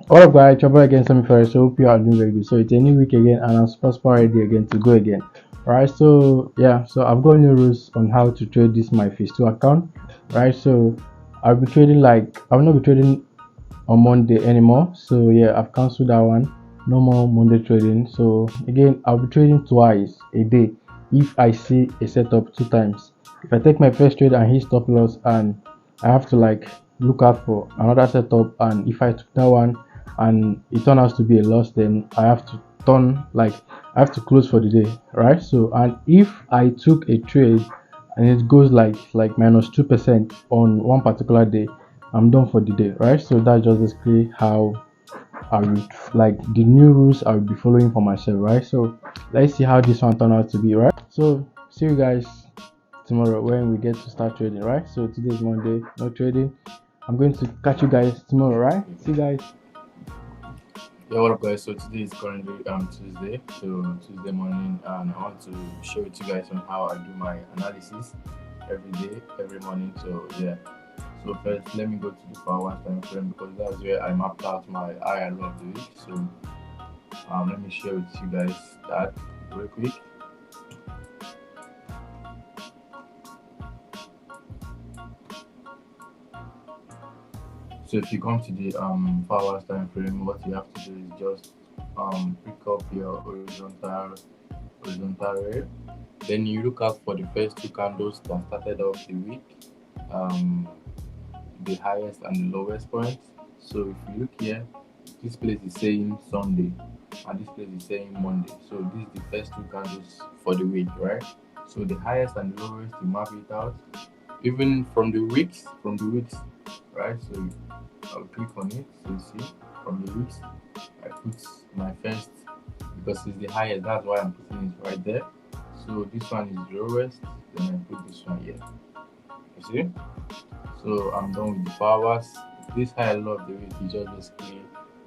What up guys, trouble again, Sammy Ferris. So hope you are doing very good. So it's a new week again and I'm super ready again to go again. Alright, so yeah, so I've got new rules on how to trade this my phase 2 account. Right, so I'll be trading I will not be trading on Monday anymore. So yeah, I've cancelled that one. No more Monday trading. So again, I'll be trading twice a day if I see a setup two times. If I take my first trade and hit stop loss and I have to look out for another setup, and if I took that one and it turns out to be a loss, then I have to I have to close for the day, right? So and if I took a trade and it goes like minus 2% on one particular day, I'm done for the day, right? So that's just basically how I would the new rules I will be following for myself, right? So let's see how this one turn out to be, right? So see you guys tomorrow when we get to start trading, right? So today's Monday, no trading. I'm going to catch you guys tomorrow, right? See you guys. Yeah, what up, guys? So today is currently Tuesday, so Tuesday morning, and I want to share with you guys on how I do my analysis every day, every morning. So yeah, so first let me go to the power time frame because that's where I mapped out my IRL of the week. So let me share with you guys that real quick. So if you come to the 4 hours time frame, what you have to do is just pick up your horizontal rail. Then you look out for the first two candles that started off the week, um, the highest and the lowest point. So if you look here, this place is saying Sunday and this place is saying Monday. So this is the first two candles for the week, right? So the highest and the lowest, you map it out. Even from the weeks, right? So I'll click on it. So you see, from the weeks, I put my first because it's the highest. That's why I'm putting it right there. So this one is the lowest. Then I put this one here. You see? So I'm done with the powers. This high low of the week is just basically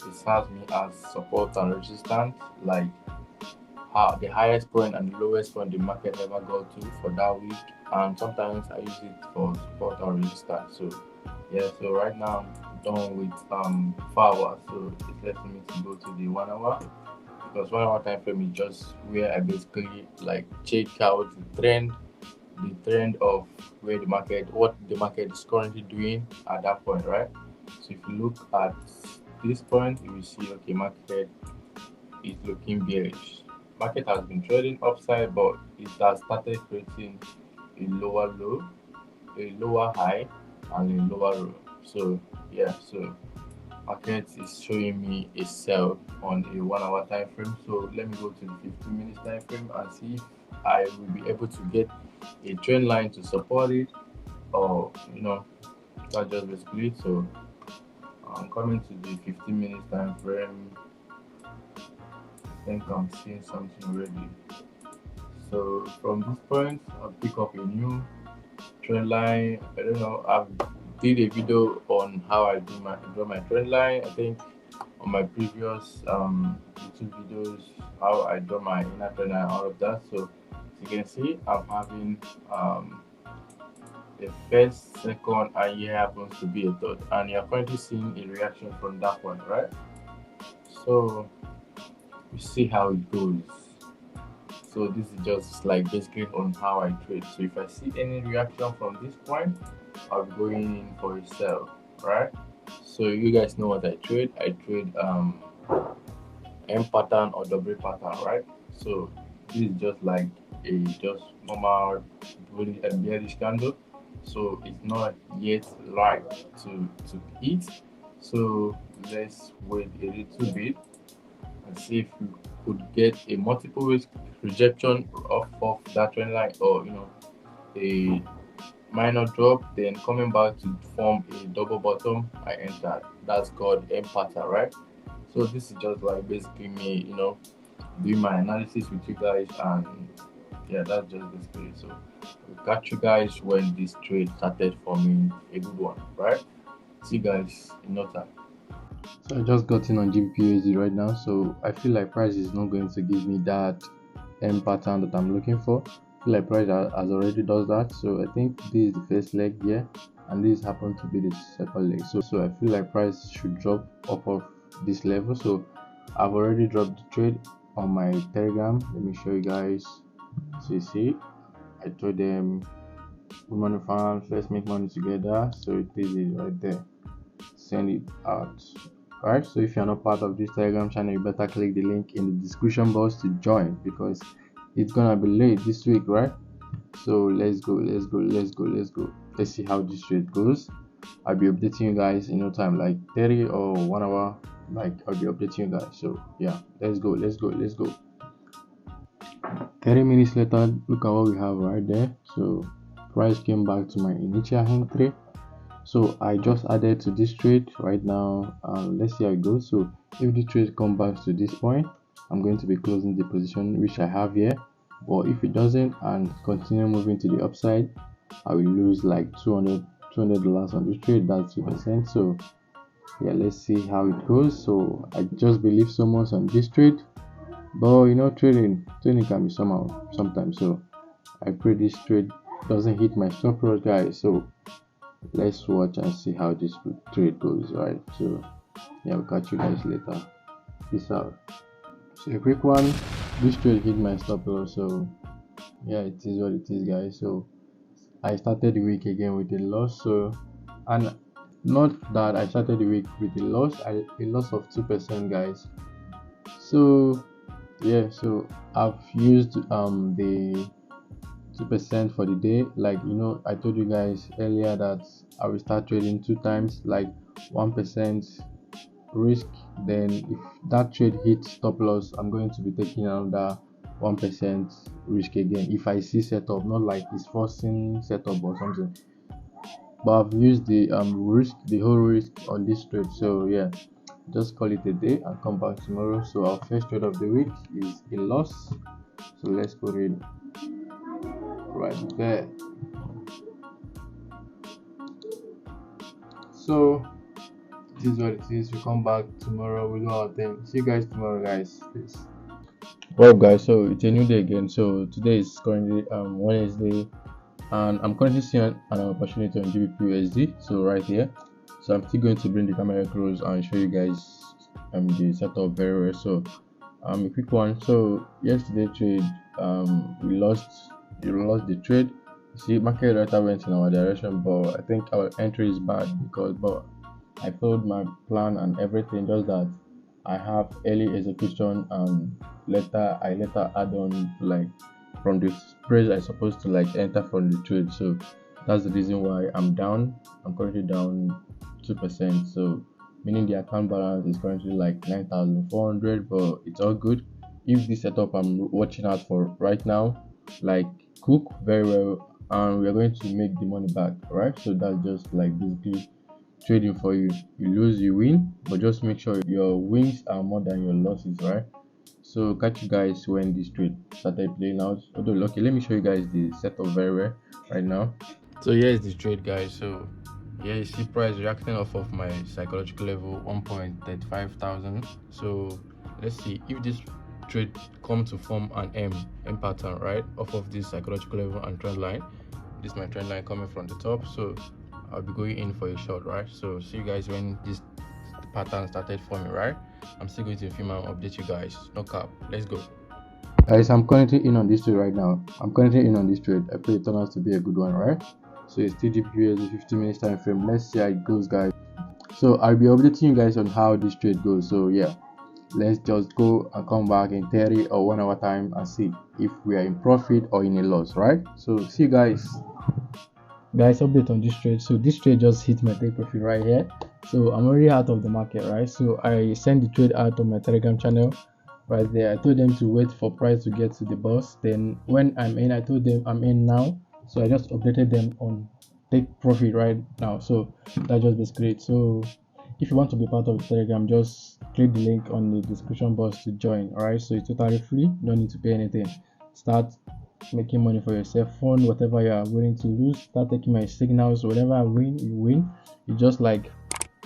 it serves me as support and resistance, like how the highest point and the lowest point the market ever got to for that week. And sometimes I use it for support or resistance. So yeah, so right now I'm done with 4 hours. So it's letting me to go to the 1 hour because 1 hour time frame is just where I basically like check out the trend of where the market, what the market is currently doing at that point, right? So if you look at this point, you will see okay, market is looking bearish. Market has been trading upside, but it has started creating a lower low, a lower high, and a lower low. So yeah, so market is showing me a sell on a 1 hour time frame. So let me go to the 15 minutes time frame and see if I will be able to get a trend line to support it, or that's just basically it. So I'm coming to the 15 minutes time frame. I think I'm seeing something already. So from this point, I'll pick up a new trend line. I don't know. I've did a video on how I draw my trend line. I think on my previous YouTube videos, how I draw my inner trend line, all of that. So as you can see, I'm having the first, second, and here happens to be a third, and you're currently seeing a reaction from that one, right? So we see how it goes. So this is just like basically on how I trade. So if I see any reaction from this point, I'll be going in for a sell, right? So you guys know what I trade. I trade M pattern or double pattern, right? So this is just like a just normal bearish candle. So it's not yet right to eat. So let's wait a little bit and see if we could get a multiple risk rejection off of that trend line, or a minor drop, then coming back to form a double bottom. I entered. That's called M pattern, right? So this is just like basically me, doing my analysis with you guys, and yeah, that's just basically it. So we'll catch you guys when this trade started forming a good one, right? See you guys in no time. So I just got in on GPUSD right now. So I feel like price is not going to give me that M pattern that I'm looking for. I feel like price has already does that. So I think this is the first leg here, and this happened to be the second leg. So I feel like price should drop off of this level. So I've already dropped the trade on my Telegram. Let me show you guys. So you see, I told them good morning fans, let's make money together. So it is right there. Send it out. Alright, so if you're not part of this Telegram channel, you better click the link in the description box to join, because it's gonna be late this week, right? So let's go. Let's see how this trade goes. I'll be updating you guys in no time, like 30 or 1 hour. Like, I'll be updating you guys. So yeah, let's go. 30 minutes later, look at what we have right there. So price came back to my initial entry. So I just added to this trade right now. Let's see how it goes. So if the trade comes back to this point, I'm going to be closing the position which I have here. But if it doesn't and continue moving to the upside, I will lose like $200 on this trade. That's 2%. So yeah, let's see how it goes. So I just believe so much on this trade, but you know, trading can be sometimes. So I pray this trade doesn't hit my stop loss, guys. So let's watch and see how this trade goes. Right, so yeah, I'll catch you guys later. Peace out. So a quick one, this trade hit my stop loss, so yeah, it is what it is, guys. So I started the week again with a loss. So, and not that I started the week with a loss, a loss of 2%, guys. So yeah, so I've used the 2% for the day. Like, you know, I told you guys earlier that I will start trading 2 times, like 1% risk. Then if that trade hits stop loss, I'm going to be taking another 1% risk again if I see setup, not like it's forcing setup or something. But I've used the whole risk on this trade. So yeah, just call it a day and come back tomorrow. So our first trade of the week is a loss. So let's put it right there. So this is what it is. We come back tomorrow. We do our thing. See you guys tomorrow, guys. Peace. Well, guys, so it's a new day again. So today is currently Wednesday, and I'm currently seeing an opportunity on GBP/USD. So right here, so I'm still going to bring the camera close and show you guys the setup very well. So a quick one. So yesterday trade, we lost the trade. You see, market data went in our direction, but I think our entry is bad but I followed my plan and everything, just that I have early execution and I later add on, like, from the spreads I supposed to like enter from the trade. So that's the reason why I'm down. I'm currently down 2%. So meaning the account balance is currently like 9,400, but it's all good. If this setup I'm watching out for right now, like, cook very well, and we're going to make the money back, right? So that's just like basically trading for you. You lose, you win, but just make sure your wins are more than your losses, right? So catch you guys when this trade started playing out. Although, okay, let me show you guys the setup very well right now. So here is the trade, guys. So yeah, you see price reacting off of my psychological level 1.35 thousand. So let's see if this trade come to form an M pattern, right, off of this psychological level and trend line. This is my trend line coming from the top, so I'll be going in for a short, right? So see you guys when this pattern started forming, right? I'm still going to film and update you guys. No cap, let's go. Guys, I'm currently in on this trade right now. I pray it turns out to be a good one, right? So it's still GPU 15 minutes time frame. Let's see how it goes, guys. So I'll be updating you guys on how this trade goes. So yeah, let's just go and come back in 30 or 1 hour time and see if we are in profit or in a loss, right? So see you guys. Guys, update on this trade. So this trade just hit my take profit right here. So I'm already out of the market, right? So I sent the trade out on my Telegram channel right there. I told them to wait for price to get to the boss. Then when I'm in, I told them I'm in now. So I just updated them on take profit right now. So that's just basically it. So if you want to be part of the Telegram, just click the link on the description box to join. All right, so it's totally free. No need to pay anything. Start making money for yourself, fund whatever you are willing to lose. Start taking my signals. Whatever I win, you win. It's just like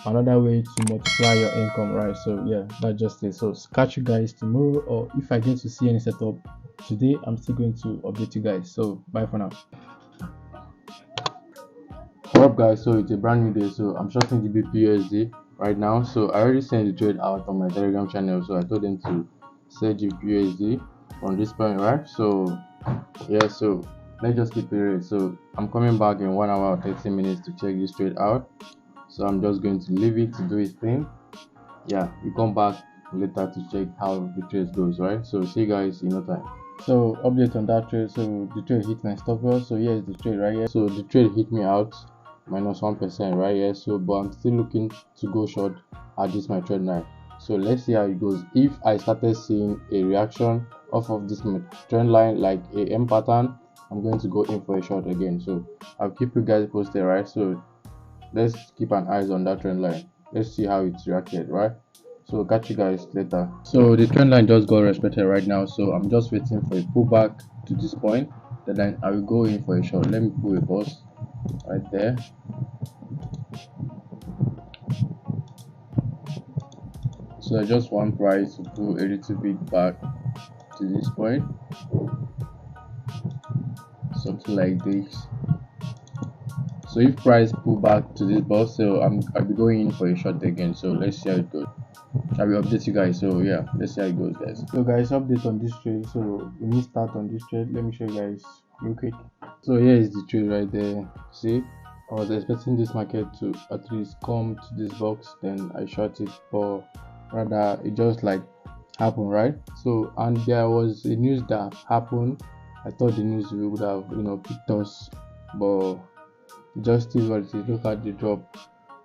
another way to multiply your income, right? So yeah, that's just it. So catch you guys tomorrow, or if I get to see any setup today, I'm still going to update you guys. So bye for now. What up, guys? So it's a brand new day. So I'm shorting GBP USD right now. So I already sent the trade out on my Telegram channel. So I told them to search USD on this point, right? So yeah, so let's just keep it real. So I'm coming back in 1 hour or 30 minutes to check this trade out. So I'm just going to leave it to do its thing. Yeah, we come back later to check how the trade goes, right? So see you guys in no time. So update on that trade. So the trade hit my stop loss. So here's the trade right here. So the trade hit me out -1%, right here. So but I'm still looking to go short at this my trend line. So let's see how it goes. If I started seeing a reaction off of this my trend line like a M pattern, I'm going to go in for a short again. So I'll keep you guys posted, right? So let's keep an eyes on that trend line. Let's see how it's reacted, right? So catch you guys later. So the trend line just got respected right now. So I'm just waiting for a pullback to this point. Then I will go in for a short. Let me pull a pause right there. So I just want price to pull a little bit back to this point, something like this. So if price pull back to this boss, so I'll be going in for a short again. So let's see how it goes. I will update you guys. So yeah, let's see how it goes, guys. So guys, update on this trade. So we need start on this trade. Let me show you guys real quick. So here is the trade right there. See, I was expecting this market to at least come to this box, then I short it, but rather it just like happened, right? So and there was a news that happened. I thought the news would have picked us, but just is what it is. Look at the drop.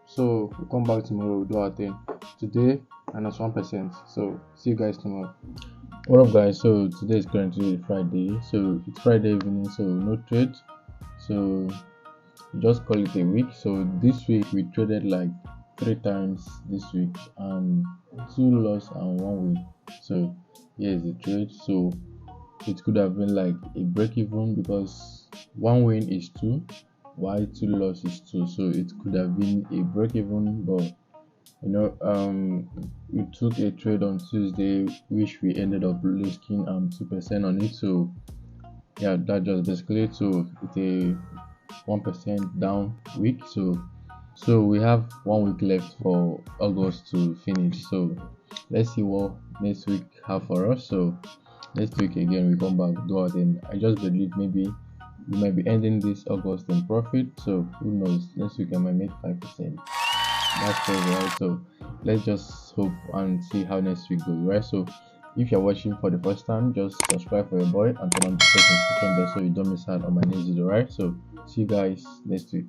So we'll come back tomorrow, we'll do our thing. Today -1%. So see you guys tomorrow. What up guys? So today is currently Friday. So it's Friday evening, so no trade. So just call it a week. So this week we traded like 3 times this week and 2 loss and 1 win. So here's the trade. So it could have been like a break even because 1 win is 2, while 2 loss is 2. So it could have been a break even, but we took a trade on Tuesday which we ended up losing 2% on it. So yeah, that just basically it. So it's a 1% down week. So we have 1 week left for August to finish. So let's see what next week have for us. So next week again we come back do our thing. I just believe maybe we might be ending this August in profit. So who knows? Next week I might make 5%. That's crazy, right? So let's just hope and see how next week goes, right? So if you're watching for the first time, just subscribe for your boy and turn on the notification bell so you don't miss out on my next video, right? So see you guys next week.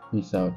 Peace out.